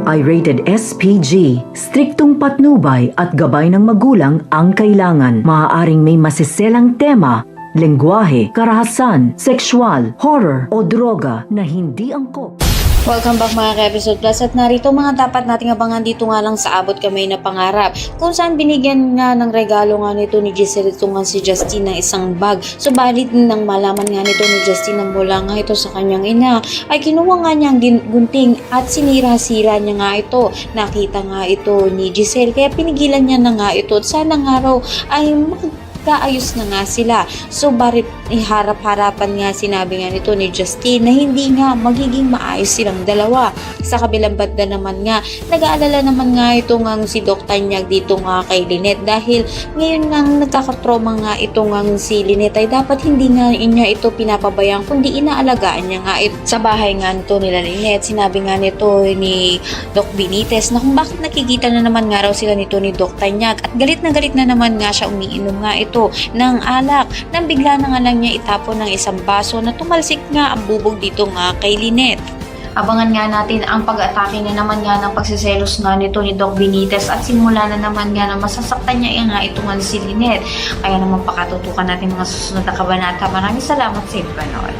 ay rated SPG. Striktong patnubay at gabay ng magulang ang kailangan. Maaaring may masiselang tema, lengguwahe, karahasan, sexual, horror o droga na hindi angkop. Welcome back mga ka-Episode Plus at narito mga dapat nating abangan dito nga lang sa Abot Kamay na Pangarap kung saan binigyan nga ng regalo nga nito ni Giselle ito nga si Justine ng isang bag. Subalit nang malaman nga nito ni Justine na mula nga ito sa kanyang ina ay kinuha nga niyang gunting at sinira-sira niya nga ito. Nakita nga ito ni Giselle kaya pinigilan niya na nga ito at sana nga raw ay kaayos na nga sila. So barit iharap-harapan nga sinabi nga nito ni Justine na hindi nga magiging maayos silang dalawa. Sa kabilang banda naman nga, nag-aalala naman nga ito nga si Doc Tanyag dito nga kay Lynette dahil ngayon nga nagkakatroma nga ito nga si Lynette ay dapat hindi nga niya ito pinapabayang kundi inaalagaan niya nga ito. Sa bahay nga nito nila Lynette, sinabi nga nito ni Doc Benitez na kung bakit nakikita na naman nga raw sila nito ni Doc Tanyag at galit na naman nga siya umiinom nga ito ng alak nang bigla na nga lang niya itapon ng isang baso na tumalsik nga ang bubog dito nga kay Lynette. Abangan nga natin ang pag-atake na naman nga ng pagsiselos nga nito ni Doc Benitez at simula na naman nga na masasaktan niya nga ito nga si Lynette. Kaya naman pakatutukan natin mga susunod na kabanata. Maraming salamat sa inyo panood.